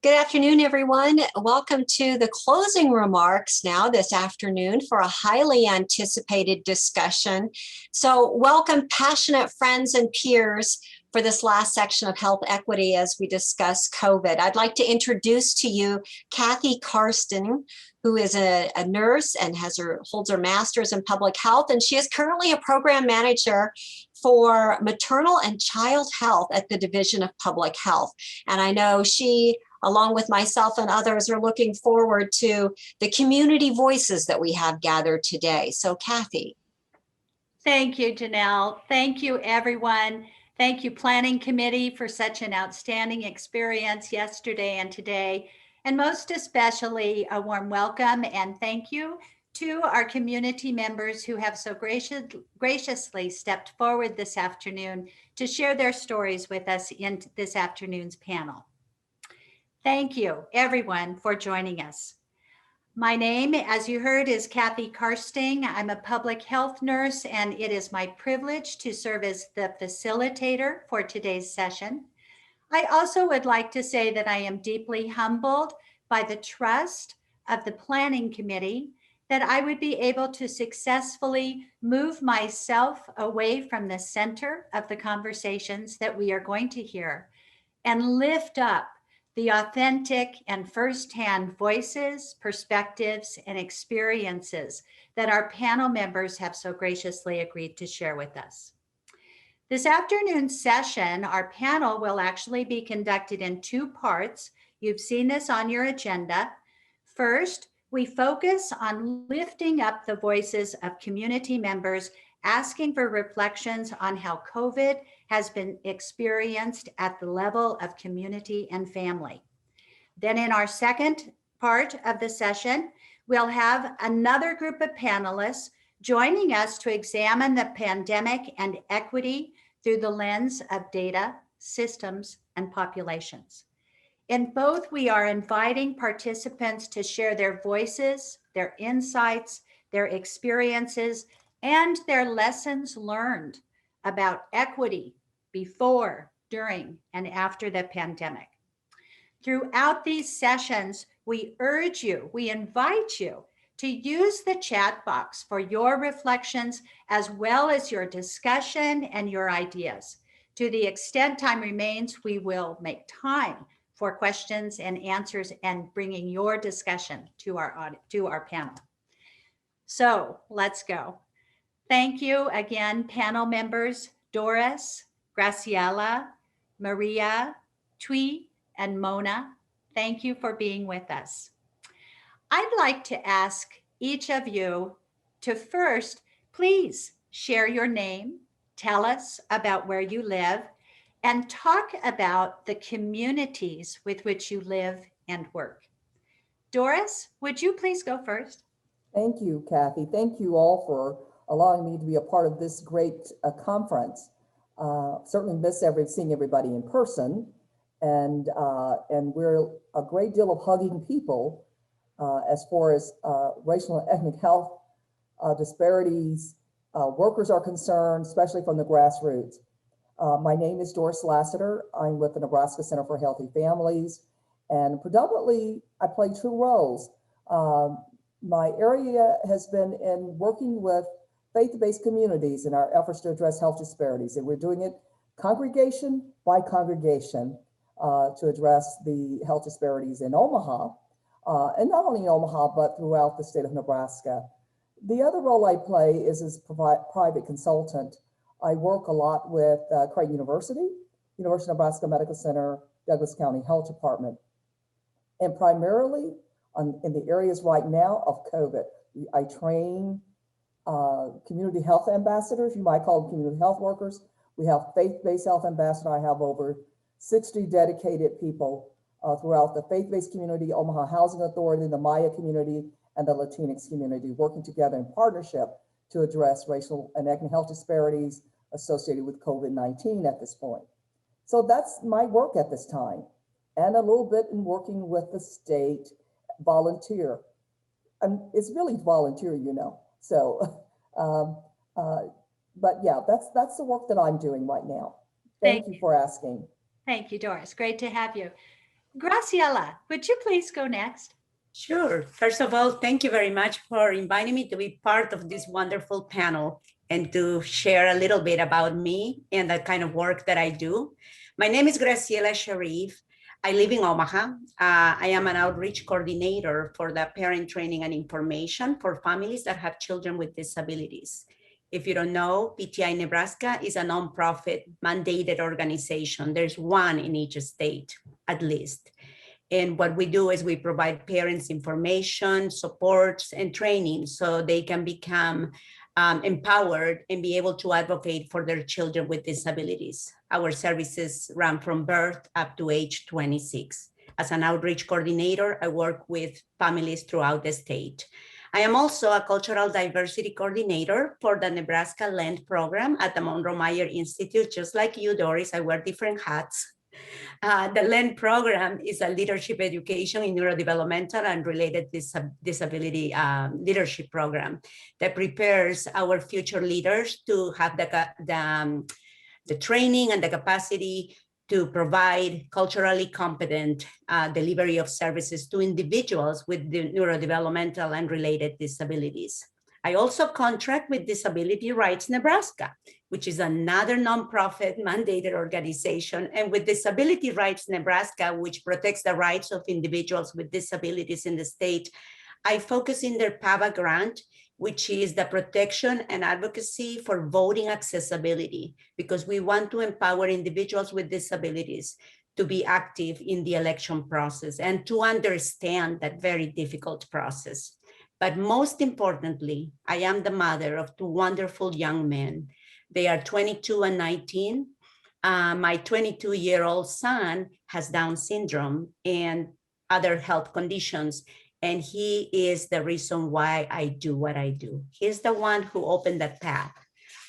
Good afternoon, everyone. Welcome to the closing remarks now this afternoon for a highly anticipated discussion. So welcome, passionate friends and peers, for this last section of health equity as we discuss COVID. I'd like to introduce to you Kathy Karsten, who is a nurse and holds her master's in public health, and she is currently a program manager for maternal and child health at the Division of Public Health. And I know she, along with myself and others, are looking forward to the community voices that we have gathered today. So Kathy. Thank you, Janelle. Thank you, everyone. Thank you, Planning Committee, for such an outstanding experience yesterday and today. And most especially, a warm welcome and thank you to our community members who have so graciously stepped forward this afternoon to share their stories with us in this afternoon's panel. Thank you, everyone, for joining us. My name, as you heard, is Kathy Karsten. I'm a public health nurse, and it is my privilege to serve as the facilitator for today's session. I also would like to say that I am deeply humbled by the trust of the Planning Committee that I would be able to successfully move myself away from the center of the conversations that we are going to hear and lift up the authentic and firsthand voices, perspectives, and experiences that our panel members have so graciously agreed to share with us. This afternoon's session, our panel will actually be conducted in two parts. You've seen this on your agenda. First, we focus on lifting up the voices of community members, asking for reflections on how COVID has been experienced at the level of community and family. Then in our second part of the session, we'll have another group of panelists joining us to examine the pandemic and equity through the lens of data, systems, and populations. In both, we are inviting participants to share their voices, their insights, their experiences, and their lessons learned about equity before, during, and after the pandemic. Throughout these sessions, we urge you, we invite you to use the chat box for your reflections as well as your discussion and your ideas. To the extent time remains, we will make time for questions and answers and bringing your discussion to our panel. So let's go. Thank you again, panel members, Doris, Graciela, Maria, Thuy, and Mona. Thank you for being with us. I'd like to ask each of you to first, please share your name, tell us about where you live, and talk about the communities with which you live and work. Doris, would you please go first? Thank you, Kathy. Thank you all for allowing me to be a part of this great conference. Certainly miss seeing everybody in person, and we're a great deal of hugging people as far as racial and ethnic health disparities, workers are concerned, especially from the grassroots. My name is Doris Lassiter. I'm with the Nebraska Center for Healthy Families, and predominantly I play two roles. My area has been in working with faith-based communities in our efforts to address health disparities, and we're doing it congregation by congregation to address the health disparities in Omaha, and not only in Omaha, but throughout the state of Nebraska. The other role I play is as private consultant. I work a lot with Creighton University, University of Nebraska Medical Center, Douglas County Health Department, and primarily in the areas right now of COVID. I train community health ambassadors, you might call them community health workers. We have faith-based health ambassador. I have over 60 dedicated people throughout the faith-based community, Omaha Housing Authority, the Maya community, and the Latinx community, working together in partnership to address racial and ethnic health disparities associated with COVID-19 at this point. So that's my work at this time, and a little bit in working with the state volunteer. It's really volunteer, you know. So, but yeah, that's the work that I'm doing right now. Thank you for asking. Thank you, Doris. Great to have you. Graciela, would you please go next? Sure. First of all, thank you very much for inviting me to be part of this wonderful panel and to share a little bit about me and the kind of work that I do. My name is Graciela Sharif. I live in Omaha. I am an outreach coordinator for the parent training and information for families that have children with disabilities. If you don't know, PTI Nebraska is a nonprofit mandated organization. There's one in each state, at least. And what we do is we provide parents information, supports, and training so they can become empowered and be able to advocate for their children with disabilities. Our services run from birth up to age 26. As an outreach coordinator, I work with families throughout the state. I am also a cultural diversity coordinator for the Nebraska Land program at the Monroe-Meyer Institute. Just like you, Doris, I wear different hats. The LEND program is a leadership education in neurodevelopmental and related disability leadership program that prepares our future leaders to have the training and the capacity to provide culturally competent delivery of services to individuals with the neurodevelopmental and related disabilities. I also contract with Disability Rights Nebraska, which is another nonprofit mandated organization, and with Disability Rights Nebraska, which protects the rights of individuals with disabilities in the state. I focus in their PAVA grant, which is the protection and advocacy for voting accessibility, because we want to empower individuals with disabilities to be active in the election process and to understand that very difficult process. But most importantly, I am the mother of two wonderful young men. They are 22 and 19. My 22-year-old son has Down syndrome and other health conditions, and he is the reason why I do what I do. He's the one who opened the path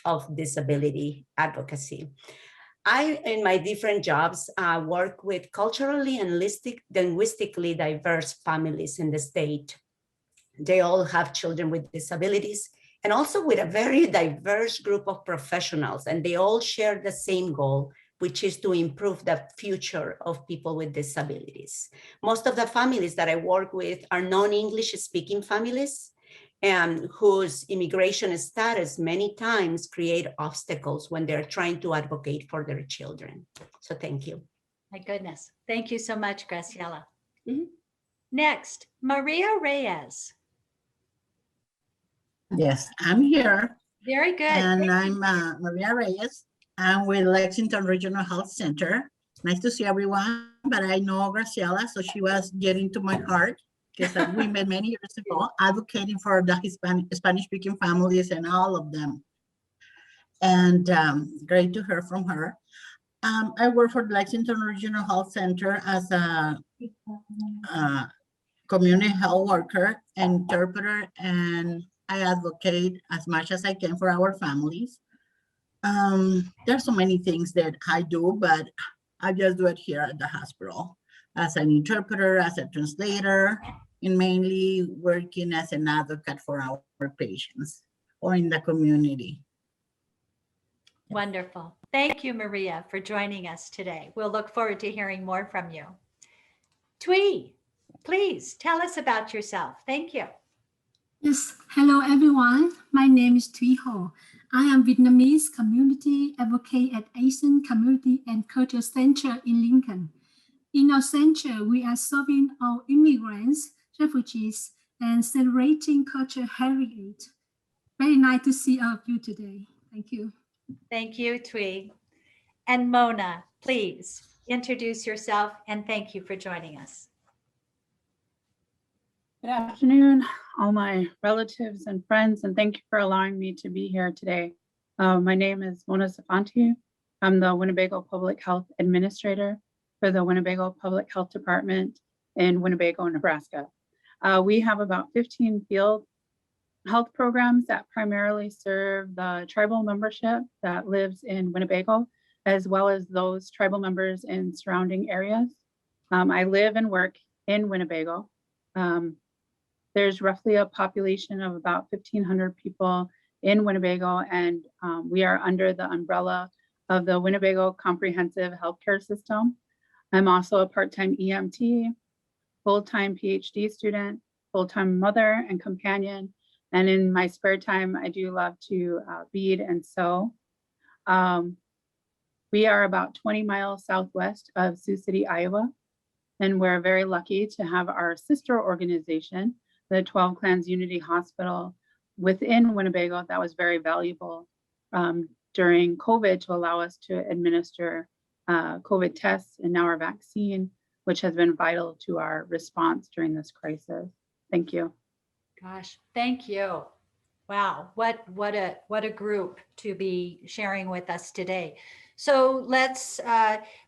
of disability advocacy. I, in my different jobs, work with culturally and linguistically diverse families in the state. They all have children with disabilities, and also with a very diverse group of professionals, and they all share the same goal, which is to improve the future of people with disabilities. Most of the families that I work with are non-English speaking families, and whose immigration status many times create obstacles when they're trying to advocate for their children. So thank you. My goodness. Thank you so much, Graciela. Mm-hmm. Next, Maria Reyes. Yes, I'm here. Very good. And I'm Maria Reyes. I'm with Lexington Regional Health Center. Nice to see everyone, but I know Graciela, so she was getting to my heart because we met many years ago advocating for the Spanish-speaking families and all of them. And great to hear from her. I work for the Lexington Regional Health Center as a community health worker, interpreter, and I advocate as much as I can for our families. There's so many things that I do, but I just do it here at the hospital as an interpreter, as a translator, and mainly working as an advocate for our patients or in the community. Wonderful. Thank you, Maria, for joining us today. We'll look forward to hearing more from you. Thuy, please tell us about yourself. Thank you. Yes, hello everyone. My name is Thuy Ho. I am Vietnamese community advocate at Asian Community and Culture Center in Lincoln. In our center, we are serving our immigrants, refugees, and celebrating cultural heritage. Very nice to see all of you today. Thank you. Thank you, Thuy. And Mona, please introduce yourself and thank you for joining us. Good afternoon, all my relatives and friends, and thank you for allowing me to be here today. My name is Mona Zuffante. I'm the Winnebago Public Health Administrator for the Winnebago Public Health Department in Winnebago, Nebraska. We have about 15 field health programs that primarily serve the tribal membership that lives in Winnebago, as well as those tribal members in surrounding areas. I live and work in Winnebago. There's roughly a population of about 1,500 people in Winnebago, and we are under the umbrella of the Winnebago Comprehensive Healthcare System. I'm also a part-time EMT, full-time PhD student, full-time mother and companion. And in my spare time, I do love to bead and sew. We are about 20 miles southwest of Sioux City, Iowa. And we're very lucky to have our sister organization, the 12 Clans Unity Hospital within Winnebago. That was very valuable during COVID to allow us to administer COVID tests and now our vaccine, which has been vital to our response during this crisis. Thank you. Gosh, thank you. Wow, what a group to be sharing with us today. So let's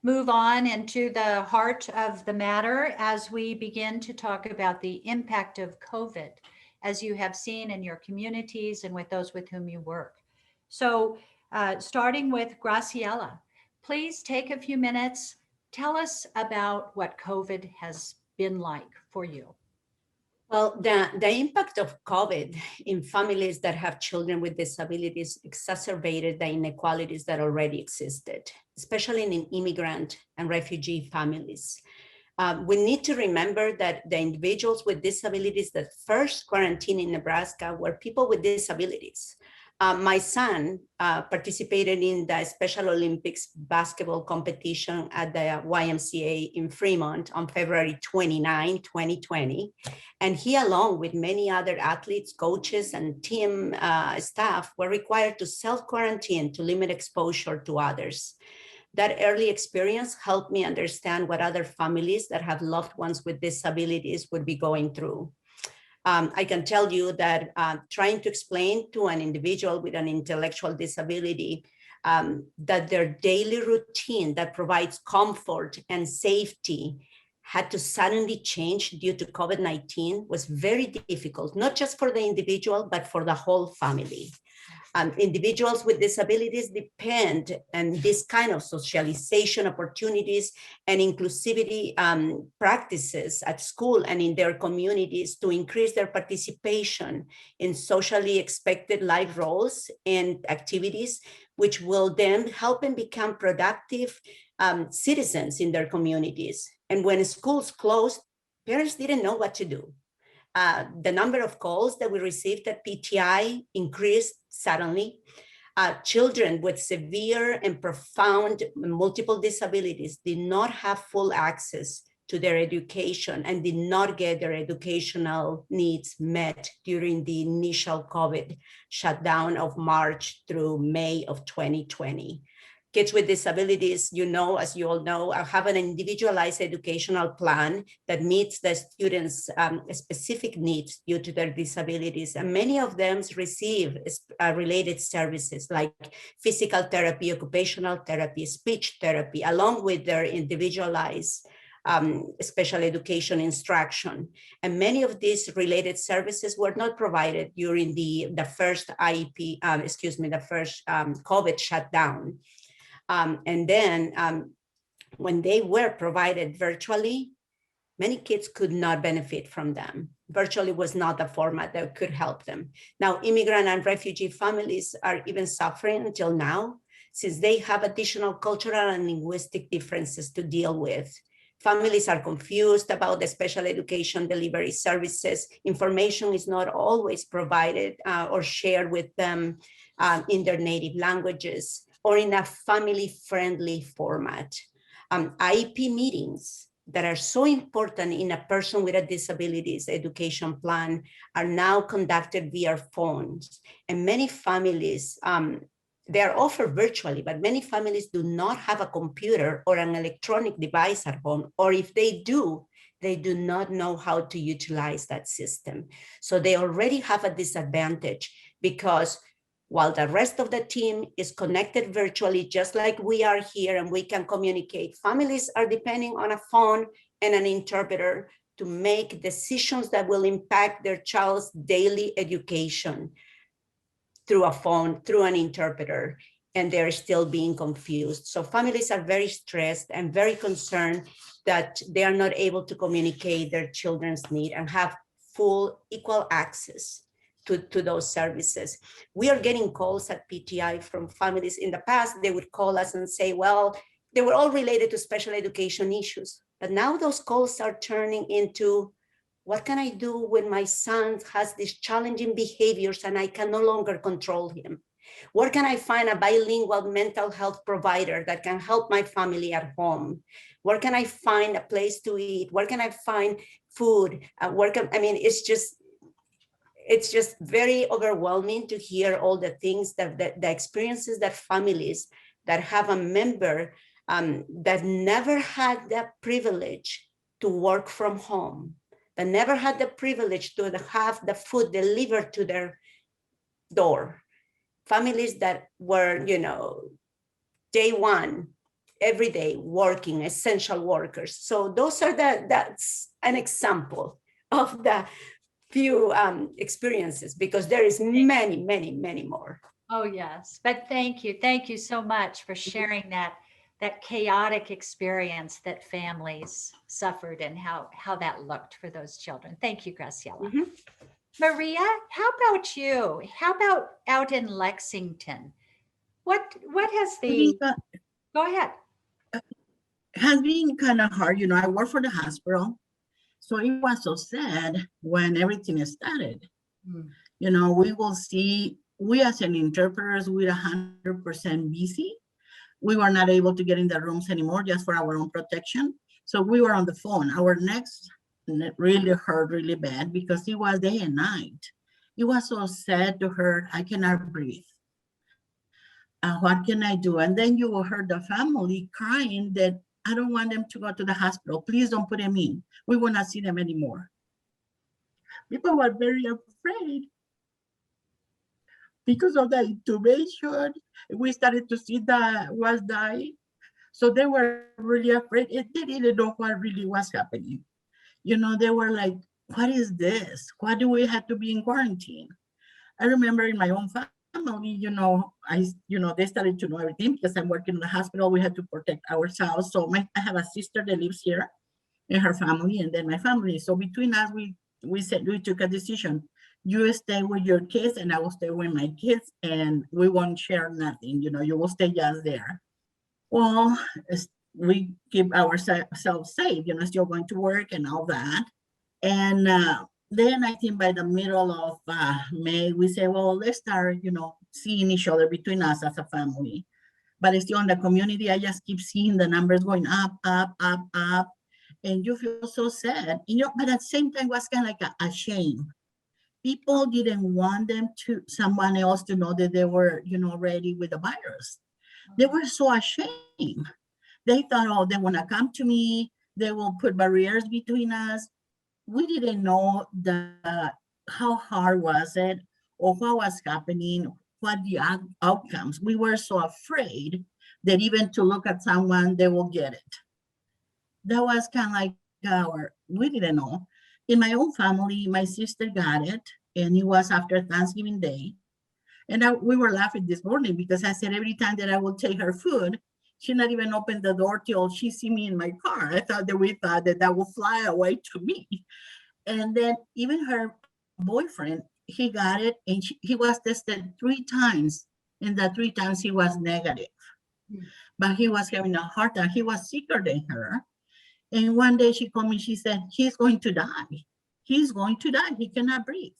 move on into the heart of the matter as we begin to talk about the impact of COVID, as you have seen in your communities and with those with whom you work. So starting with Graciela, please take a few minutes. Tell us about what COVID has been like for you. Well, the impact of COVID in families that have children with disabilities exacerbated the inequalities that already existed, especially in immigrant and refugee families. We need to remember that the individuals with disabilities that first quarantined in Nebraska were people with disabilities. My son participated in the Special Olympics basketball competition at the YMCA in Fremont on February 29, 2020. And he, along with many other athletes, coaches, and team staff, were required to self-quarantine to limit exposure to others. That early experience helped me understand what other families that have loved ones with disabilities would be going through. I can tell you that trying to explain to an individual with an intellectual disability that their daily routine that provides comfort and safety had to suddenly change due to COVID-19 was very difficult, not just for the individual, but for the whole family. Individuals with disabilities depend on this kind of socialization opportunities and inclusivity practices at school and in their communities to increase their participation in socially expected life roles and activities, which will then help them become productive citizens in their communities. And when schools closed, parents didn't know what to do. The number of calls that we received at PTI increased suddenly. Children with severe and profound multiple disabilities did not have full access to their education and did not get their educational needs met during the initial COVID shutdown of March through May of 2020. Kids with disabilities, you know, as you all know, have an individualized educational plan that meets the students' specific needs due to their disabilities. And many of them receive related services like physical therapy, occupational therapy, speech therapy, along with their individualized special education instruction. And many of these related services were not provided during the first IEP, the first COVID shutdown. And then when they were provided virtually, many kids could not benefit from them. Virtually was not the format that could help them. Now, immigrant and refugee families are even suffering until now, since they have additional cultural and linguistic differences to deal with. Families are confused about the special education delivery services. Information is not always provided or shared with them in their native languages or in a family-friendly format. IEP meetings that are so important in a person with a disabilities education plan are now conducted via phones. And many families, they are offered virtually, but many families do not have a computer or an electronic device at home, or if they do not know how to utilize that system. So they already have a disadvantage because while the rest of the team is connected virtually, just like we are here and we can communicate, families are depending on a phone and an interpreter to make decisions that will impact their child's daily education through a phone, through an interpreter, and they're still being confused. So families are very stressed and very concerned that they are not able to communicate their children's need and have full equal access to those services. We are getting calls at PTI from families. In the past, they would call us and say, well, they were all related to special education issues. But now those calls are turning into, what can I do when my son has these challenging behaviors and I can no longer control him? Where can I find a bilingual mental health provider that can help my family at home? Where can I find a place to eat? Where can I find food? I mean, it's just very overwhelming to hear all the things the experiences that families that have a member that never had the privilege to work from home, that never had the privilege to have the food delivered to their door. Families that were, day one, every day working, essential workers. So those are that's an example of the few experiences, because there is many, many, many more. Oh, yes. But thank you so much for sharing that chaotic experience that families suffered and how that looked for those children. Thank you, Graciela. Mhm. Maria, how about you? How about out in Lexington? What has I think, go ahead. has been kind of hard. I work for the hospital. So it was so sad when everything started. Mm. We will see, we as an interpreters, we're 100% busy. We were not able to get in the rooms anymore just for our own protection. So we were on the phone. Our necks really hurt really bad because it was day and night. It was so sad to hurt. I cannot breathe. What can I do? And then you will hear the family crying that I don't want them to go to the hospital. Please don't put them in. We will not see them anymore. People were very afraid because of the intubation. We started to see that was dying. So they were really afraid. They didn't know what really was happening. They were like, what is this? Why do we have to be in quarantine? I remember in my own family, they started to know everything because I'm working in the hospital. We had to protect ourselves. So I have a sister that lives here and her family, and then my family. So between us, we took a decision. You stay with your kids and I will stay with my kids, and we won't share nothing. You will stay just there. Well, we keep ourselves safe, still going to work and all that. And then I think by the middle of May, we say, well, let's start, seeing each other between us as a family. But it's still in the community, I just keep seeing the numbers going up, up, up, up. And you feel so sad. But at the same time, it was kind of like a shame. People didn't want someone else to know that they were, ready with the virus. They were so ashamed. They thought, oh, they want to come to me. They will put barriers between us. We didn't know how hard was it or what was happening, what the outcomes. We were so afraid that even to look at someone, they will get it. That was kind of like we didn't know. In my own family, my sister got it, and it was after Thanksgiving Day. And we were laughing this morning because I said every time that I would take her food, she not even opened the door till she see me in my car. I thought that would fly away to me. And then even her boyfriend, he got it, and he was tested 3 times. And the 3 times he was negative. But he was having a hard time. He was sicker than her. And one day she called me, she said, he's going to die. He's going to die. He cannot breathe.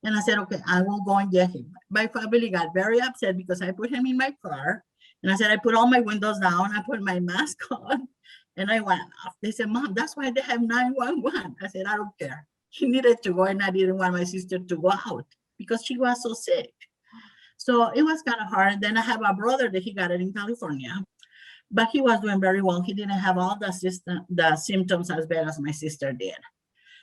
And I said, okay, I will go and get him. My family got very upset because I put him in my car. And I said, I put all my windows down. I put my mask on and I went off. They said, Mom, that's why they have 911. I said, I don't care. He needed to go and I didn't want my sister to go out because she was so sick. So it was kind of hard. Then I have a brother that he got it in California, but he was doing very well. He didn't have all the symptoms as bad as my sister did.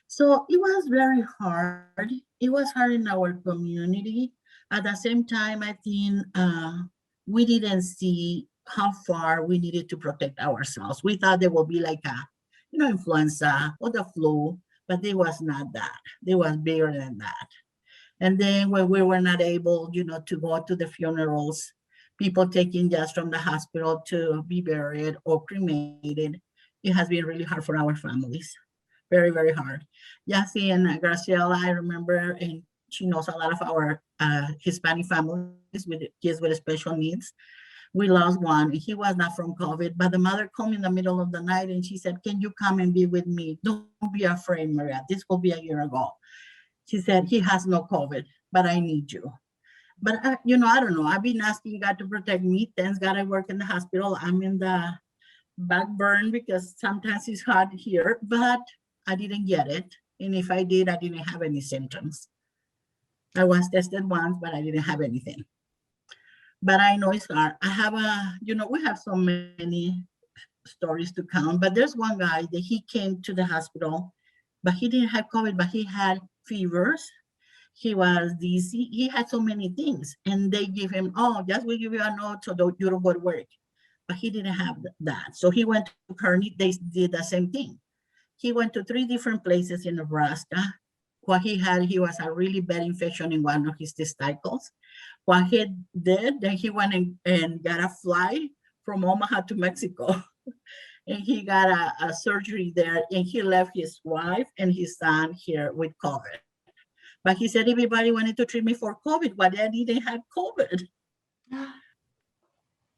So it was very hard. It was hard in our community. At the same time, I think we didn't see how far we needed to protect ourselves. We thought there would be like a, influenza or the flu, but it was not that. It was bigger than that. And then when we were not able, to go to the funerals, people taken just from the hospital to be buried or cremated, it has been really hard for our families. Very, very hard. Yasi and Graciela, I remember, and she knows a lot of our Hispanic families with kids with special needs. We lost one, and he was not from COVID, but the mother called me in the middle of the night and she said, can you come and be with me? Don't be afraid, Maria. This will be a year ago. She said, he has no COVID, but I need you. But, I don't know. I've been asking God to protect me. Thanks God I work in the hospital. I'm in the back burn because sometimes it's hard here, but I didn't get it. And if I did, I didn't have any symptoms. I was tested once, but I didn't have anything. But I know it's hard. I have we have so many stories to count, but there's one guy that he came to the hospital, but he didn't have COVID, but he had fevers. He was dizzy. He had so many things. And they give him, oh, just we give you a note so that you don't go to work. But he didn't have that. So he went to Kearney. They did the same thing. He went to 3 different places in Nebraska. What he was a really bad infection in one of his testicles. What he did, then he went and got a flight from Omaha to Mexico. And he got a surgery there, and he left his wife and his son here with COVID. But he said everybody wanted to treat me for COVID, but I didn't have COVID.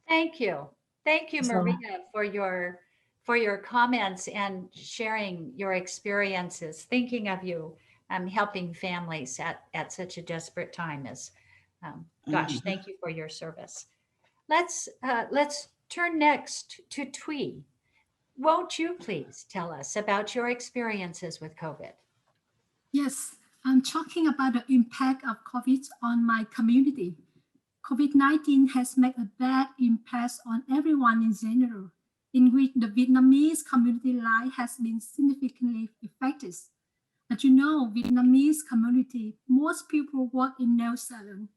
Thank you. Thank you, So- Maria, for your comments and sharing your experiences, thinking of you, helping families at such a desperate time as, gosh, thank you for your service. Let's turn next to Thuy. Won't you please tell us about your experiences with COVID? Yes, I'm talking about the impact of COVID on my community. COVID-19 has made a bad impact on everyone in general, in which the Vietnamese community life has been significantly affected. As you know, Vietnamese community, most people work in nail salon,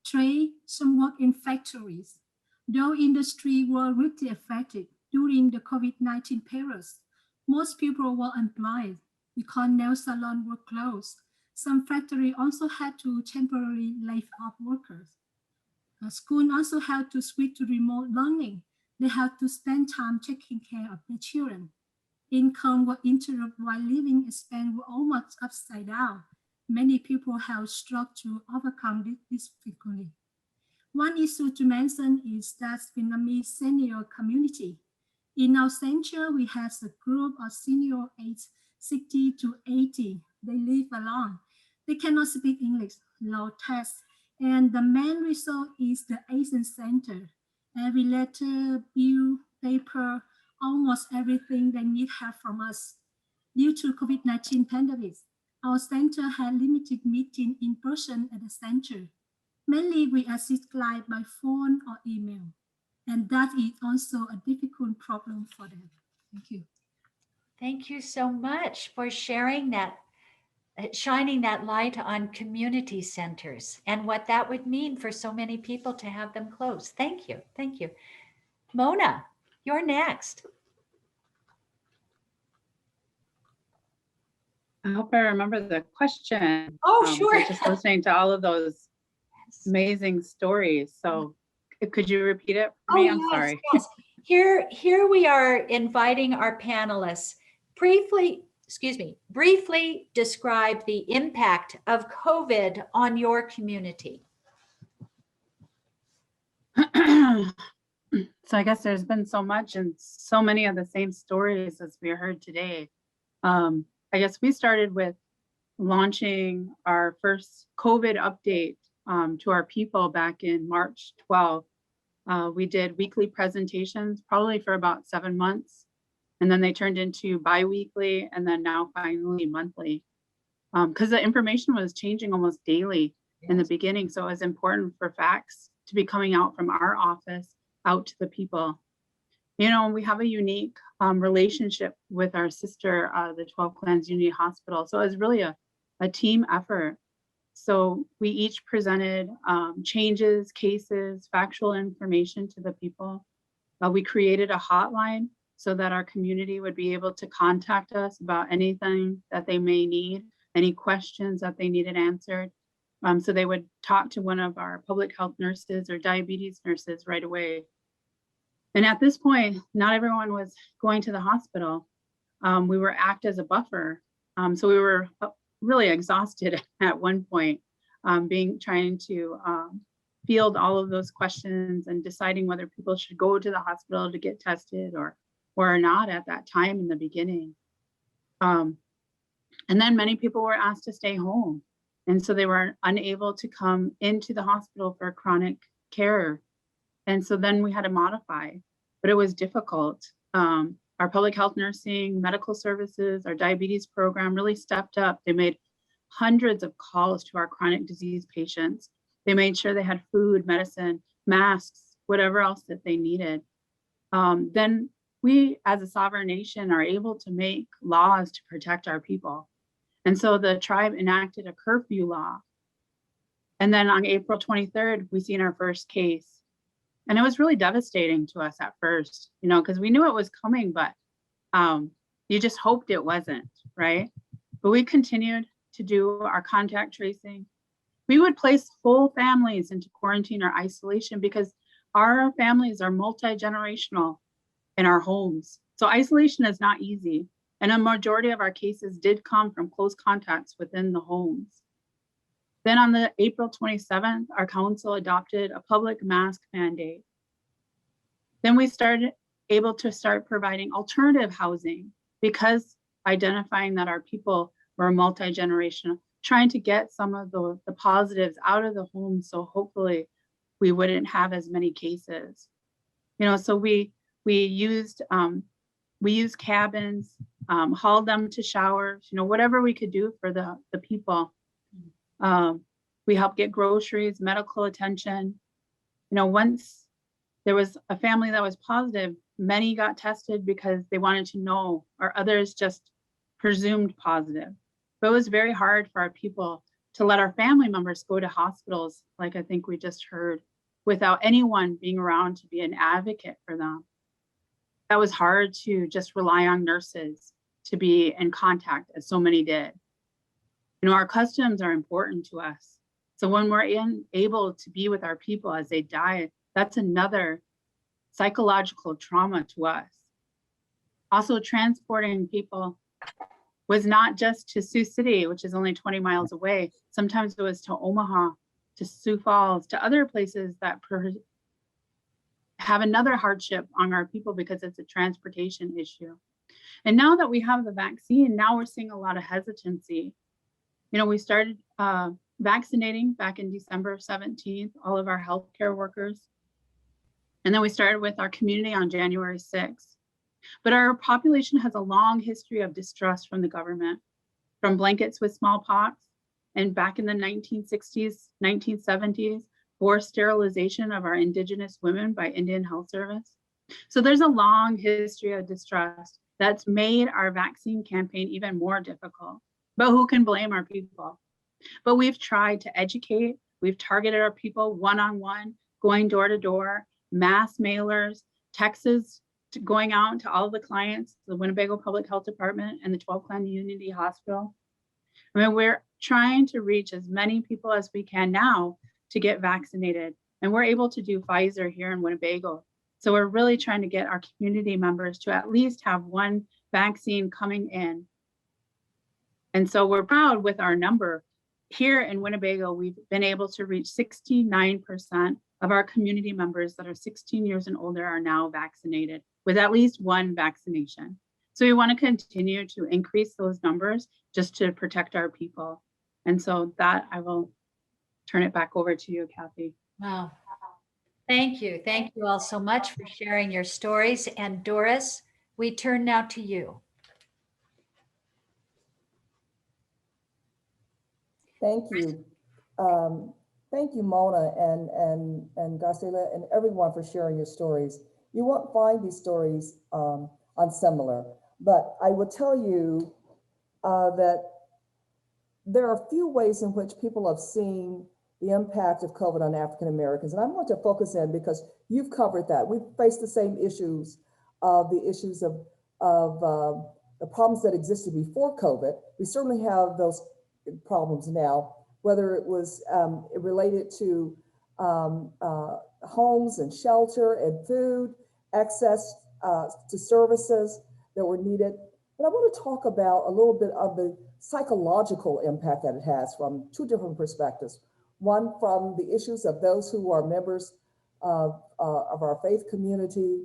trade, some work in factories. Though industry were really affected during the COVID-19 period, most people were employed because nail salons were closed. Some factories also had to temporarily lay off workers. Schools also had to switch to remote learning. They had to spend time taking care of their children. Income was interrupted while living expenses were almost upside down. Many people have struggled to overcome this difficulty. One issue to mention is that Vietnamese senior community. In our center, we have a group of senior aged 60 to 80. They live alone. They cannot speak English, low test. And the main result is the Asian Center. Every letter, bill, paper, almost everything they need help from us. Due to COVID-19 pandemic, our center had limited meeting in person at the center. Mainly we assist clients by phone or email. And that is also a difficult problem for them. Thank you. Thank you so much for sharing that, shining that light on community centers and what that would mean for so many people to have them closed. Thank you. Thank you. Mona, you're next. I hope I remember the question. Oh, sure. Just listening to all of those amazing stories. So could you repeat it for me? I'm sorry. Yes. Here we are inviting our panelists briefly describe the impact of COVID on your community. So I guess there's been so much and so many of the same stories as we heard today. I guess we started with launching our first COVID update to our people back in March 12th. We did weekly presentations probably for about 7 months, and then they turned into bi-weekly and then now finally monthly, because the information was changing almost daily in the beginning. So it was important for facts to be coming out from our office out to the people. You know, we have a unique relationship with our sister, the 12 Clans Unity Hospital. So it was really a team effort. So we each presented changes, cases, factual information to the people. We created a hotline so that our community would be able to contact us about anything that they may need, any questions that they needed answered. So they would talk to one of our public health nurses or diabetes nurses right away. And at this point, not everyone was going to the hospital. We were act as a buffer. So we were really exhausted at one point, trying to field all of those questions and deciding whether people should go to the hospital to get tested or not at that time in the beginning. And then many people were asked to stay home. And so they were unable to come into the hospital for chronic care. And so then we had to modify, but it was difficult. Our public health nursing, medical services, our diabetes program really stepped up. They made hundreds of calls to our chronic disease patients. They made sure they had food, medicine, masks, whatever else that they needed. Then we, as a sovereign nation, are able to make laws to protect our people. And so the tribe enacted a curfew law. And then on April 23rd, we seen our first case. And it was really devastating to us at first, you know, because we knew it was coming, but you just hoped it wasn't, right? But we continued to do our contact tracing. We would place whole families into quarantine or isolation because our families are multi-generational in our homes. So isolation is not easy. And a majority of our cases did come from close contacts within the homes. Then on the April 27th, our council adopted a public mask mandate. Then we started able to start providing alternative housing because identifying that our people were multi-generational, trying to get some of the positives out of the home. So hopefully we wouldn't have as many cases. You know, so we used cabins, hauled them to showers, you know, whatever we could do for the people. We helped get groceries, medical attention. You know, once there was a family that was positive, many got tested because they wanted to know, or others just presumed positive. But it was very hard for our people to let our family members go to hospitals, like I think we just heard, without anyone being around to be an advocate for them. That was hard to just rely on nurses to be in contact, as so many did. You know, our customs are important to us. So when we're able to be with our people as they die, that's another psychological trauma to us. Also, transporting people was not just to Sioux City, which is only 20 miles away. Sometimes it was to Omaha, to Sioux Falls, to other places that have another hardship on our people because it's a transportation issue. And now that we have the vaccine, now we're seeing a lot of hesitancy. You know, we started vaccinating back in December 17th, all of our healthcare workers. And then we started with our community on January 6th. But our population has a long history of distrust from the government, from blankets with smallpox, and back in the 1960s, 1970s, forced sterilization of our Indigenous women by Indian Health Service. So there's a long history of distrust that's made our vaccine campaign even more difficult. But who can blame our people? But we've tried to educate. We've targeted our people one-on-one, going door to door, mass mailers, texts going out to all the clients, the Winnebago Public Health Department and the 12 Clan Unity Hospital. I mean, we're trying to reach as many people as we can now to get vaccinated. And we're able to do Pfizer here in Winnebago. So we're really trying to get our community members to at least have one vaccine coming in. And so we're proud with our number. Here in Winnebago, we've been able to reach 69% of our community members that are 16 years and older are now vaccinated with at least one vaccination. So we want to continue to increase those numbers just to protect our people. And so that I will turn it back over to you, Kathy. Wow. Thank you. Thank you all so much for sharing your stories. And Doris, we turn now to you. Thank you. Thank you, Mona and Graciela and everyone for sharing your stories. You won't find these stories on Similar, but I will tell you that there are a few ways in which people have seen the impact of COVID on African Americans. And I want to focus in because you've covered that. We've faced the same issues, the issues of the problems that existed before COVID. We certainly have those problems now, whether it was related to homes and shelter and food, access to services that were needed. But I want to talk about a little bit of the psychological impact that it has from two different perspectives. one from the issues of those who are members of our faith community,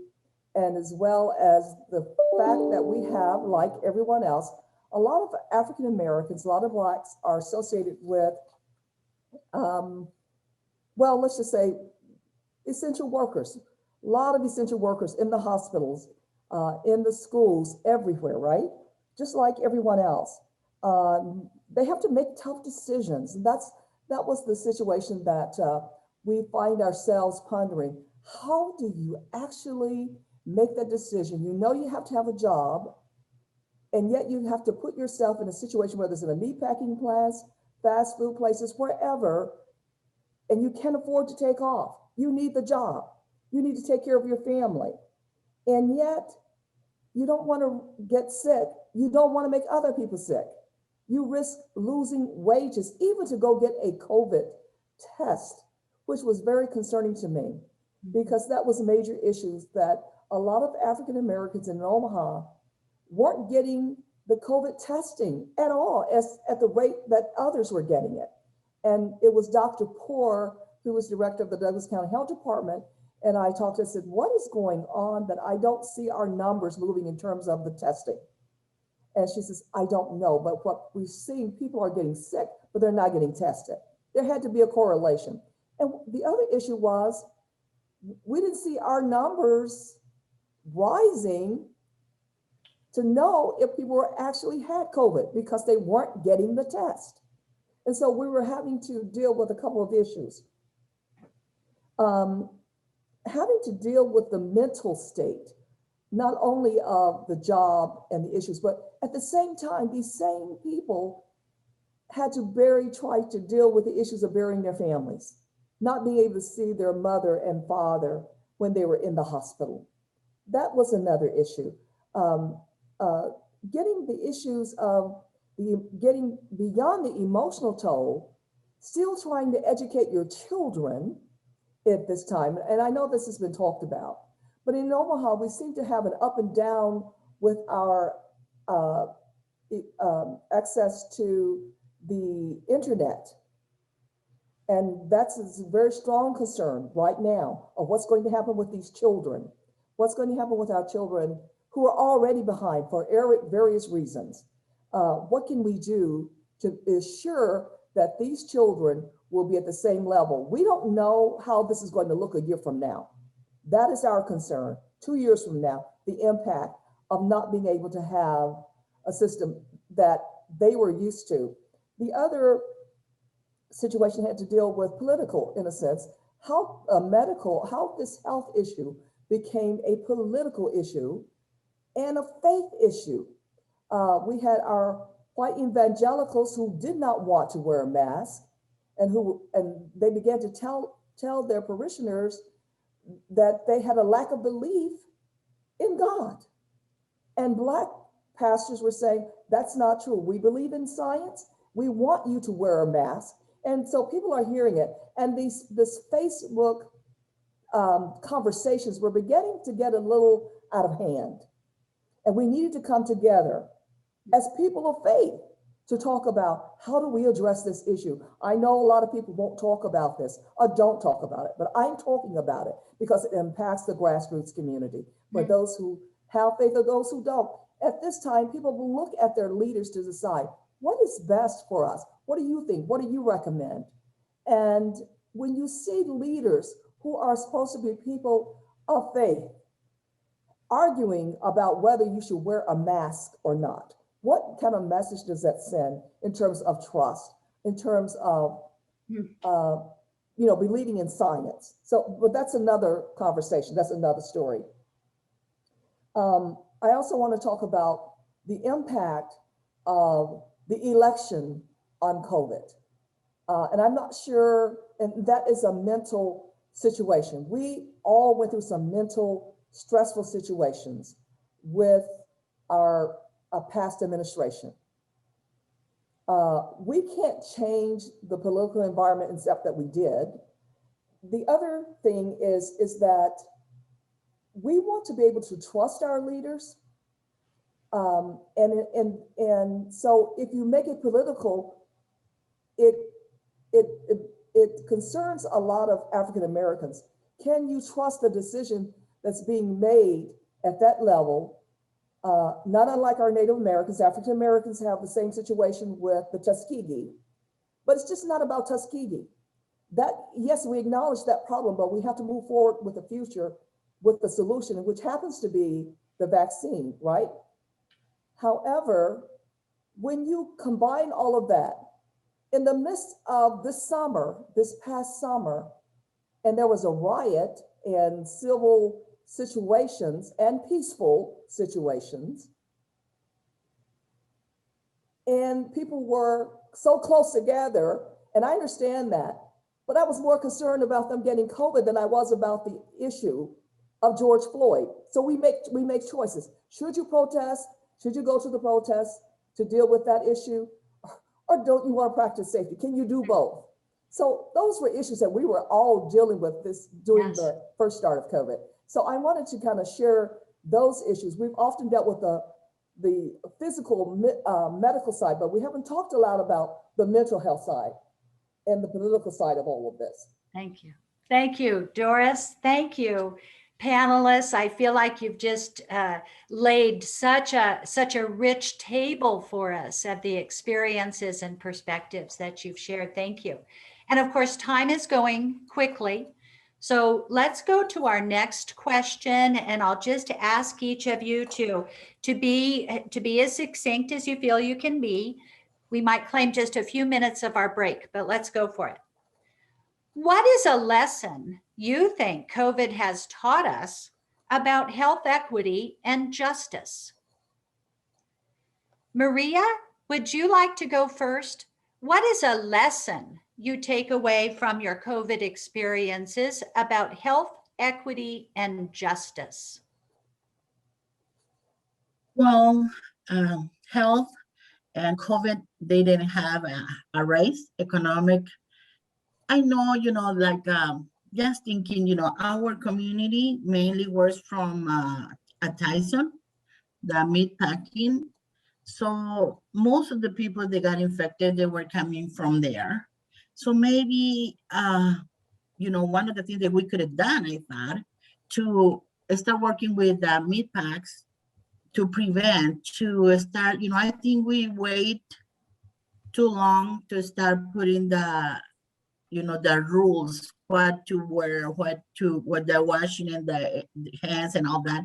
and as well as the fact that we have, like everyone else, a lot of African Americans, a lot of Blacks are associated with, well, let's just say essential workers, a lot of essential workers in the hospitals, in the schools, everywhere, right? Just like everyone else. They have to make tough decisions. And that was the situation that we find ourselves pondering. How do you actually make that decision? You know you have to have a job, and yet you have to put yourself in a situation, whether it's in a meatpacking plant, fast food places, wherever, and you can't afford to take off. You need the job. You need to take care of your family. And yet you don't want to get sick. You don't want to make other people sick. You risk losing wages, even to go get a COVID test, which was very concerning to me, because that was major issues that a lot of African Americans in Omaha weren't getting the COVID testing at all at the rate that others were getting it. And it was Dr. Poor, who was director of the Douglas County Health Department, and I talked to her, I said, what is going on that I don't see our numbers moving in terms of the testing? And she says, I don't know, but what we're seeing, people are getting sick, but they're not getting tested. There had to be a correlation. And the other issue was, we didn't see our numbers rising to know if people were actually had COVID because they weren't getting the test. And so we were having to deal with a couple of issues. Having to deal with the mental state, not only of the job and the issues, but at the same time, these same people had to try to deal with the issues of burying their families, not being able to see their mother and father when they were in the hospital. That was another issue. Getting the issues of getting beyond the emotional toll, still trying to educate your children at this time. And I know this has been talked about, but in Omaha, we seem to have an up and down with our access to the internet. And that's a very strong concern right now of what's going to happen with these children. What's going to happen with our children who are already behind for various reasons? What can we do to ensure that these children will be at the same level? We don't know how this is going to look a year from now. That is our concern. 2 years from now, the impact of not being able to have a system that they were used to. The other situation had to deal with political, in a sense, how this health issue became a political issue and a faith issue. We had our white evangelicals who did not want to wear a mask, and they began to tell their parishioners that they had a lack of belief in God. And Black pastors were saying, that's not true. We believe in science. We want you to wear a mask. And so people are hearing it. And this Facebook conversations were beginning to get a little out of hand. And we needed to come together as people of faith to talk about how do we address this issue. I know a lot of people won't talk about this or don't talk about it, but I'm talking about it because it impacts the grassroots community, for those who have faith or those who don't. At this time, people will look at their leaders to decide what is best for us. What do you think? What do you recommend? And when you see leaders who are supposed to be people of faith arguing about whether you should wear a mask or not, what kind of message does that send in terms of trust, in terms of believing in science? So, but that's another conversation. That's another story. I also want to talk about the impact of the election on COVID. And I'm not sure, and that is a mental situation. We all went through some mental stressful situations with our past administration. We can't change the political environment except that we did. The other thing is that we want to be able to trust our leaders. And so if you make it political, it it concerns a lot of African Americans. Can you trust the decision that's being made at that level? Not unlike our Native Americans, African Americans have the same situation with the Tuskegee, but it's just not about Tuskegee. That, yes, we acknowledge that problem, but we have to move forward with the future, with the solution, which happens to be the vaccine, right? However, when you combine all of that, in the midst of this summer, this past summer, and there was a riot and civil situations and peaceful situations, and people were so close together, and I understand that, but I was more concerned about them getting COVID than I was about the issue of George Floyd. So we make choices. Should you protest? Should you go to the protest to deal with that issue? Or don't you want to practice safety? Can you do both? So those were issues that we were all dealing with this during Yes. the first start of COVID. So I wanted to kind of share those issues. We've often dealt with the physical medical side, but we haven't talked a lot about the mental health side and the political side of all of this. Thank you. Thank you, Doris. Thank you, panelists. I feel like you've just laid such a rich table for us of the experiences and perspectives that you've shared. Thank you. And of course, time is going quickly. So let's go to our next question, and I'll just ask each of you to be as succinct as you feel you can be. We might claim just a few minutes of our break, but let's go for it. What is a lesson you think COVID has taught us about health equity and justice? Maria, would you like to go first? What is a lesson you take away from your COVID experiences about health equity and justice? Well, health and COVID, they didn't have a race, economic. I know, like just thinking, our community mainly was from Tyson, the meat packing. So most of the people that got infected, they were coming from there. So maybe, one of the things that we could have done, I thought, to start working with meat packs to prevent, to start, I think we wait too long to start putting the rules, what to wear, what the washing and the hands and all that.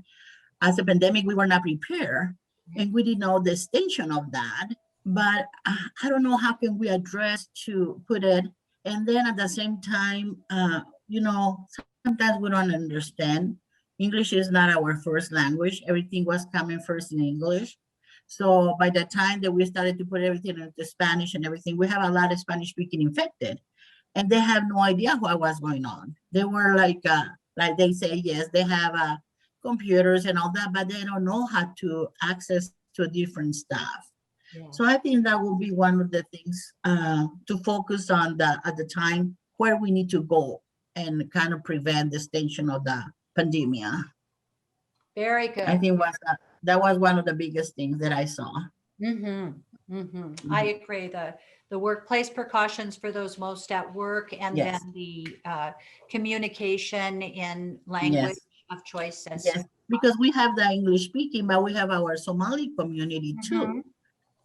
As a pandemic, we were not prepared, and we didn't know the extension of that. But I don't know how can we address to put it. And then at the same time, sometimes we don't understand. English is not our first language. Everything was coming first in English. So by the time that we started to put everything into Spanish and everything, we have a lot of Spanish speaking infected. And they have no idea what was going on. They were like they say, yes, they have computers and all that, but they don't know how to access to different stuff. Yeah. So I think that will be one of the things to focus on at the time where we need to go and kind of prevent the extension of the pandemic. Very good. I think that was one of the biggest things that I saw. I agree. The workplace precautions for those most at work, and Yes. then the communication in language of choices. Yes, because we have the English speaking, but we have our Somali community too.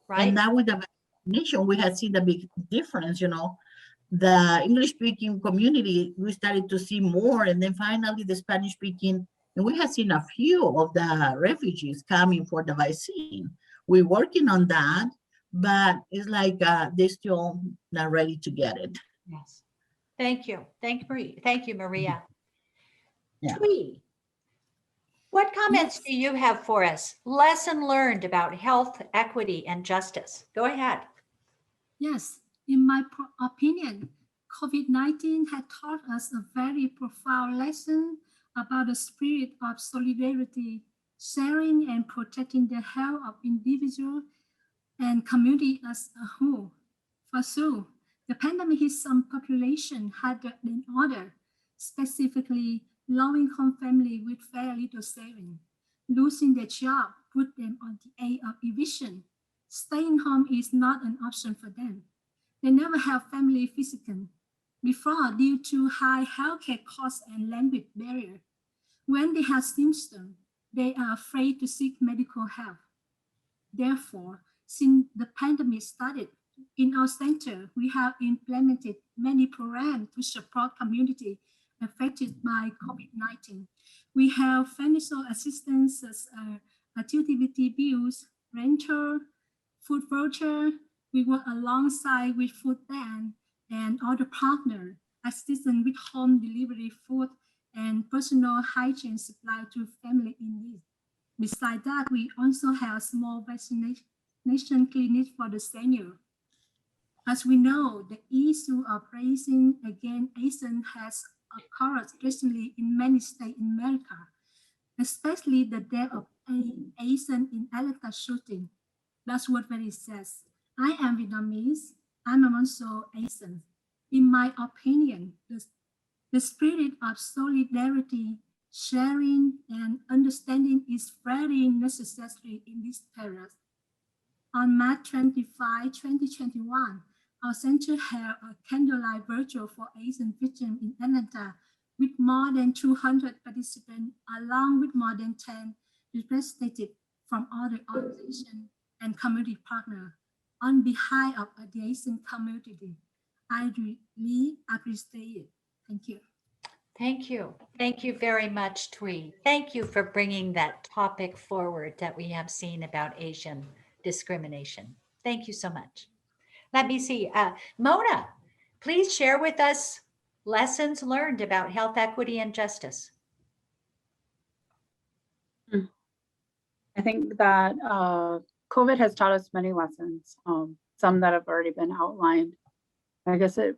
Right. And now with the vaccination, we have seen the big difference, the English speaking community, we started to see more, and then finally the Spanish speaking, and we have seen a few of the refugees coming for the vaccine. We're working on that, but it's like they're still not ready to get it. Yes. Thank you. Thank you, Maria. Yeah. Thuy, what comments do you have for us? Lesson learned about health, equity, and justice. Go ahead. Yes, in my opinion, COVID-19 had taught us a very profound lesson about the spirit of solidarity, sharing and protecting the health of individuals and community as a whole. For sure, the pandemic hit some population harder than others, specifically low-income families with very little saving. Losing their job put them on the edge of eviction. Staying home is not an option for them. They never have family physically. Before, due to high healthcare costs and language barrier, when they have symptoms, they are afraid to seek medical help. Therefore, since the pandemic started, in our center, we have implemented many programs to support community affected by COVID-19. We have financial assistance such as utility bills, rental, food voucher. We work alongside with food bank and other partners, assistance with home delivery food and personal hygiene supply to family in need. Besides that, we also have a small vaccination clinic for the senior. As we know, the issue of raising against Asian has occurred recently in many states in America, especially the death of Asian in Atlanta shooting. That's what it says. I am Vietnamese. I'm also Asian. In my opinion, the spirit of solidarity, sharing, and understanding is very necessary in this period. On March 25, 2021, our center held a candlelight virtual for Asian victims in Atlanta with more than 200 participants, along with more than 10 representatives from other organizations and community partners on behalf of the Asian community. I really appreciate it. Thank you. Thank you. Thank you very much, Thuy. Thank you for bringing that topic forward that we have seen about Asian discrimination. Thank you so much. Let me see. Mona, please share with us lessons learned about health equity and justice. I think that COVID has taught us many lessons, some that have already been outlined. I guess I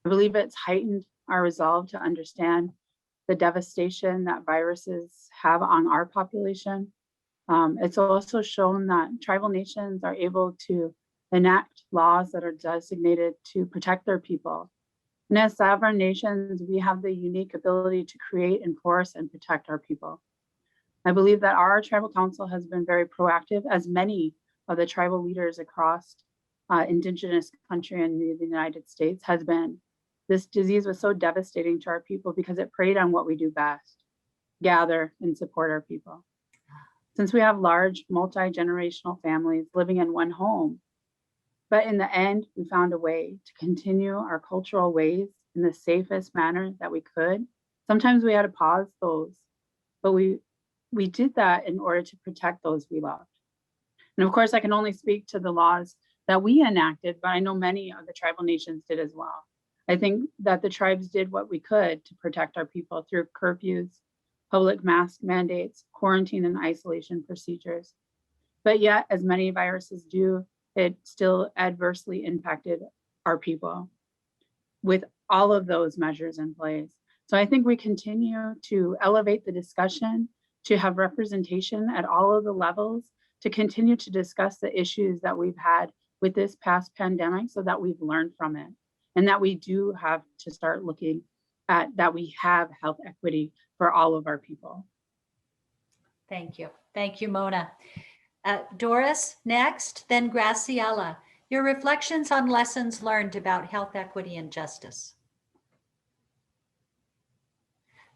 believe it's heightened our resolve to understand the devastation that viruses have on our population. It's also shown that tribal nations are able to enact laws that are designated to protect their people. And as sovereign nations, we have the unique ability to create, enforce, and protect our people. I believe that our tribal council has been very proactive, as many of the tribal leaders across indigenous country and the United States has been. This disease was so devastating to our people because it preyed on what we do best, gather and support our people. Since we have large multi-generational families living in one home, but in the end, we found a way to continue our cultural ways in the safest manner that we could. Sometimes we had to pause those, but we did that in order to protect those we loved. And of course, I can only speak to the laws that we enacted, but I know many of the tribal nations did as well. I think that the tribes did what we could to protect our people through curfews, public mask mandates, quarantine and isolation procedures. But yet, as many viruses do, it still adversely impacted our people with all of those measures in place. So I think we continue to elevate the discussion, to have representation at all of the levels, to continue to discuss the issues that we've had with this past pandemic so that we've learned from it. And that we do have to start looking at that we have health equity for all of our people. Thank you. Thank you, Mona. Doris, next, then Graciela. Your reflections on lessons learned about health equity and justice.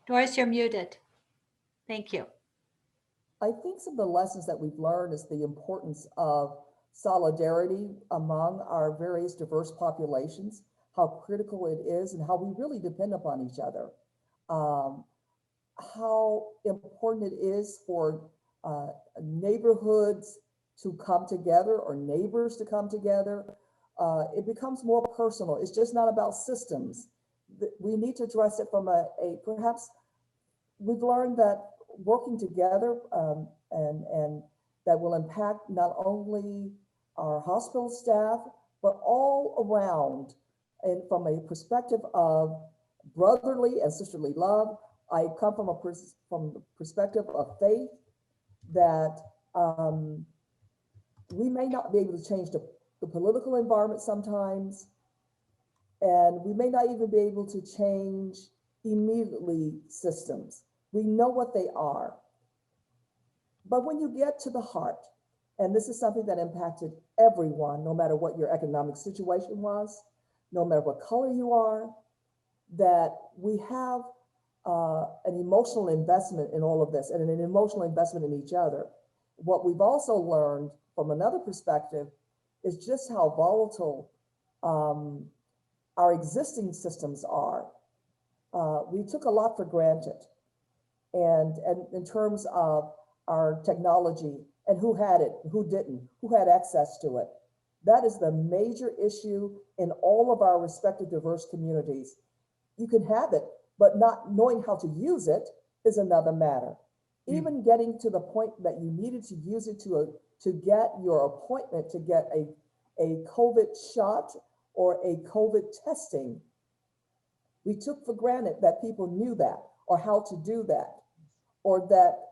Doris, you're muted. Thank you. I think some of the lessons that we've learned is the importance of solidarity among our various diverse populations, how critical it is and how we really depend upon each other. How important it is for neighborhoods to come together or neighbors to come together. It becomes more personal. It's just not about systems. We need to address it from perhaps we've learned that working together and that will impact not only our hospital staff, but all around. And from a perspective of brotherly and sisterly love, I come from the perspective of faith that we may not be able to change the political environment sometimes, and we may not even be able to change immediately systems. We know what they are. But when you get to the heart, and this is something that impacted everyone, no matter what your economic situation was, no matter what color you are, that we have an emotional investment in all of this and an emotional investment in each other. What we've also learned from another perspective is just how volatile our existing systems are. We took a lot for granted. And in terms of our technology and who had it, who didn't, who had access to it. That is the major issue in all of our respective diverse communities. You can have it, but not knowing how to use it is another matter. Even getting to the point that you needed to use it to get your appointment, to get a COVID shot or a COVID testing, we took for granted that people knew that or how to do that, or that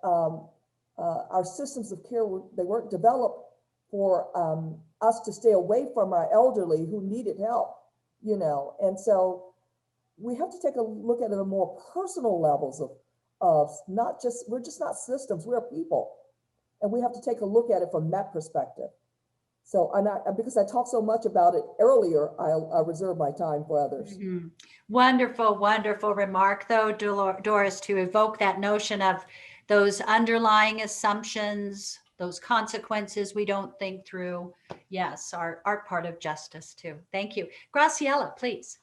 our systems of care, they weren't developed for us to stay away from our elderly who needed help, you know. And so we have to take a look at it on more personal levels of not just, we're just not systems, we're people. And we have to take a look at it from that perspective. So, because I talked so much about it earlier, I'll reserve my time for others. Mm-hmm. Wonderful, wonderful remark, though, Doris, to evoke that notion of those underlying assumptions, those consequences we don't think through. Yes, are part of justice too. Thank you. Graciela, please.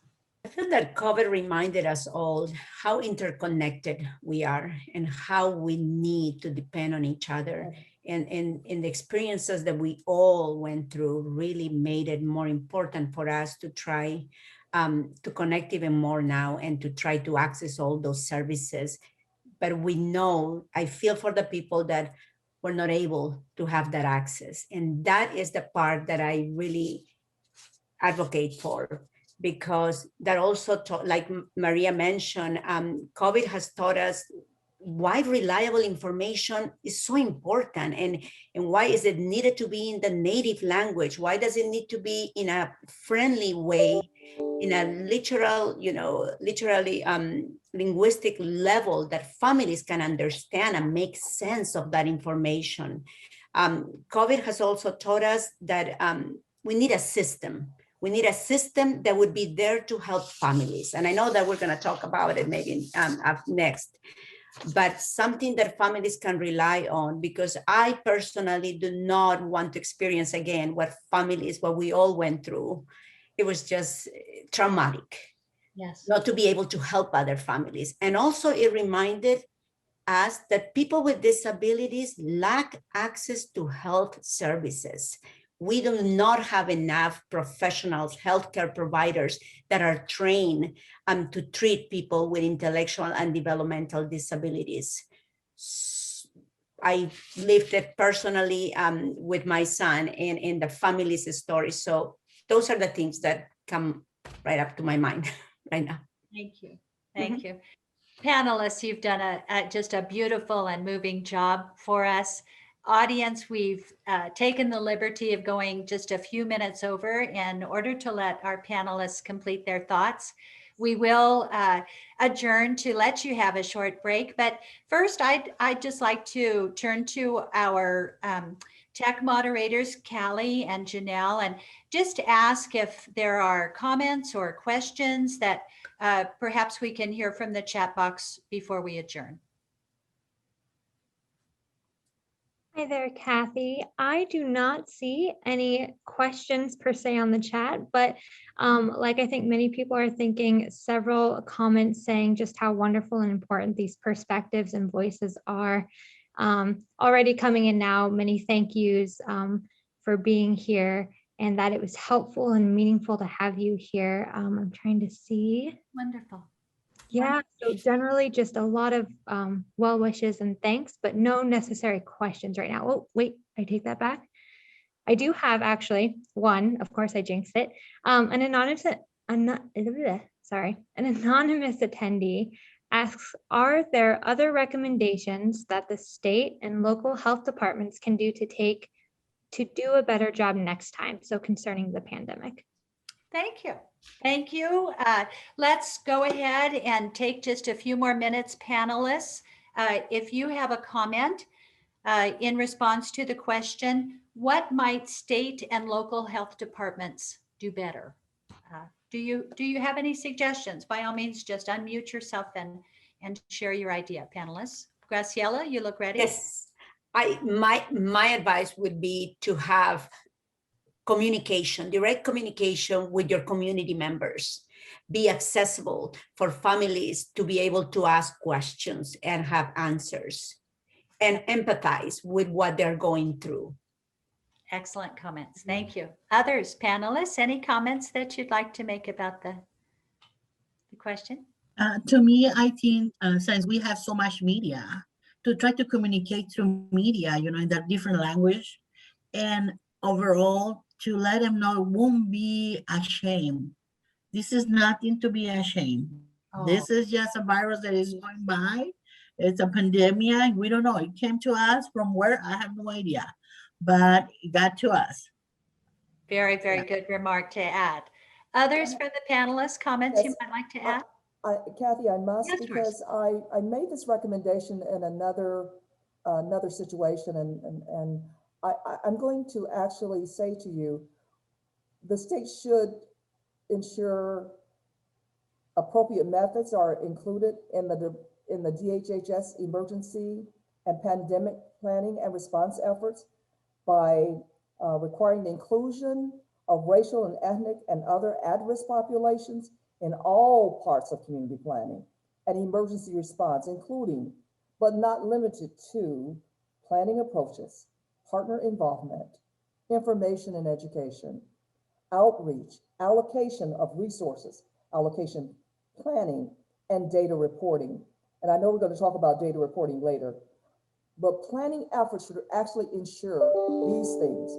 I feel that COVID reminded us all how interconnected we are and how we need to depend on each other. And the experiences that we all went through really made it more important for us to try to connect even more now and to try to access all those services. But we know, I feel for the people that were not able to have that access. And that is the part that I really advocate for, because that also, like Maria mentioned, COVID has taught us why reliable information is so important, and why is it needed to be in the native language? Why does it need to be in a friendly way, in a literally linguistic level that families can understand and make sense of that information? COVID has also taught us that we need a system. We need a system that would be there to help families. And I know that we're going to talk about it maybe up next, but something that families can rely on, because I personally do not want to experience again what we all went through. It was just traumatic. Yes. Not to be able to help other families. And also it reminded us that people with disabilities lack access to health services. We do not have enough professionals, healthcare providers that are trained to treat people with intellectual and developmental disabilities. I lived it personally with my son and in the family's story. So those are the things that come right up to my mind right now. Thank you. Thank you. Panelists, you've done just a beautiful and moving job for us. Audience, we've taken the liberty of going just a few minutes over in order to let our panelists complete their thoughts. We will adjourn to let you have a short break. But first, I'd just like to turn to our tech moderators, Callie and Janelle, and just ask if there are comments or questions that perhaps we can hear from the chat box before we adjourn. Hi there, Kathy. I do not see any questions per se on the chat, but like I think many people are thinking, several comments saying just how wonderful and important these perspectives and voices are. Already coming in now, many thank yous for being here, and that it was helpful and meaningful to have you here. I'm trying to see. Wonderful. Yeah, so generally just a lot of well wishes and thanks, but no necessary questions right now. Oh, wait, I take that back. I do have actually one, of course I jinxed it. An anonymous attendee asks, are there other recommendations that the state and local health departments can do to do a better job next time? So concerning the pandemic. Thank you. Thank you. Let's go ahead and take just a few more minutes, panelists. If you have a comment in response to the question, what might state and local health departments do better? Do you have any suggestions? By all means, just unmute yourself and share your idea, panelists. Graciela, you look ready? Yes, my advice would be to have communication, direct communication with your community members. Be accessible for families to be able to ask questions and have answers, and empathize with what they're going through. Excellent comments. Thank you. Others, panelists, any comments that you'd like to make about the question? To me, I think since we have so much media, to try to communicate through media, you know, in that different language, and overall to let them know it won't be a shame. This is nothing to be ashamed. Oh. This is just a virus that is going by. It's a pandemic. We don't know. It came to us from where? I have no idea, but it got to us. Very, very good remark to add. Others from the panelists, comments you Yes. might like to add? Kathy, I must, Yes, Doris. because I made this recommendation in another situation, and I'm going to actually say to you, the state should ensure appropriate methods are included in the DHHS emergency and pandemic planning and response efforts by requiring the inclusion of racial and ethnic and other at-risk populations in all parts of community planning and emergency response, including, but not limited to, planning approaches, partner involvement, information and education, outreach, allocation of resources, allocation planning, and data reporting. And I know we're going to talk about data reporting later, but planning efforts should actually ensure these things,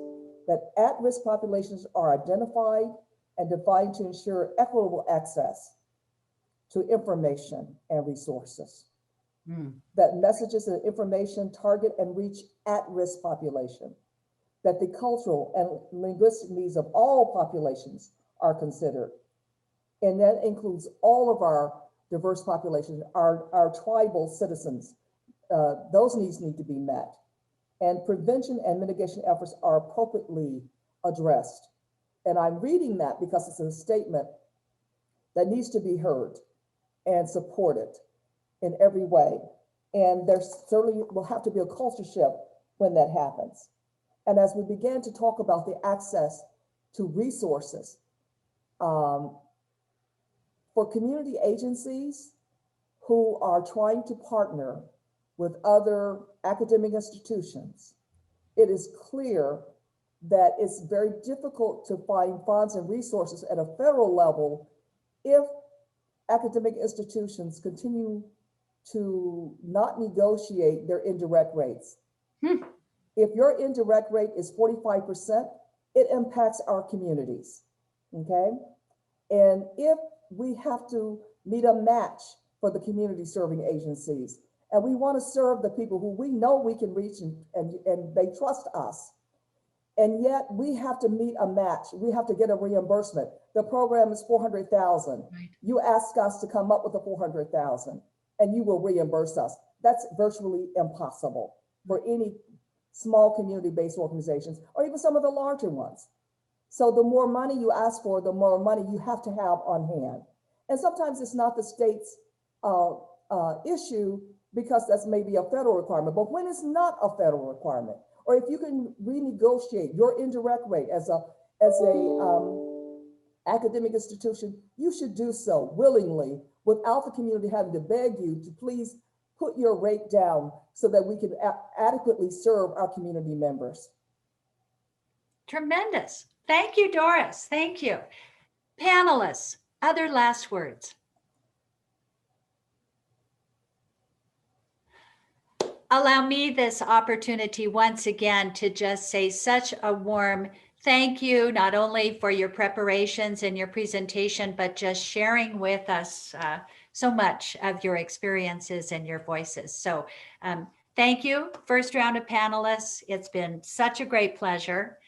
that at-risk populations are identified and defined to ensure equitable access to information and resources. That messages and information target and reach at-risk population, that the cultural and linguistic needs of all populations are considered. And that includes all of our diverse populations, our tribal citizens. Those needs need to be met. And prevention and mitigation efforts are appropriately addressed. And I'm reading that because it's a statement that needs to be heard and supported in every way. And there certainly will have to be a culture shift when that happens. And as we began to talk about the access to resources, for community agencies who are trying to partner with other academic institutions, it is clear that it's very difficult to find funds and resources at a federal level if academic institutions continue to not negotiate their indirect rates. If your indirect rate is 45%, it impacts our communities, okay? And if we have to meet a match for the community serving agencies, and we want to serve the people who we know we can reach and they trust us, and yet we have to meet a match, we have to get a reimbursement. The program is $400,000. Right. You ask us to come up with the $400,000 and you will reimburse us. That's virtually impossible for any small community-based organizations or even some of the larger ones. So the more money you ask for, the more money you have to have on hand. And sometimes it's not the state's issue because that's maybe a federal requirement, but when it's not a federal requirement, or if you can renegotiate your indirect rate as a academic institution, you should do so willingly without the community having to beg you to please put your rate down so that we can adequately serve our community members. Tremendous. Thank you, Doris. Thank you. Panelists, other last words. Allow me this opportunity once again to just say such a warm thank you, not only for your preparations and your presentation, but just sharing with us so much of your experiences and your voices. So thank you, first round of panelists. It's been such a great pleasure.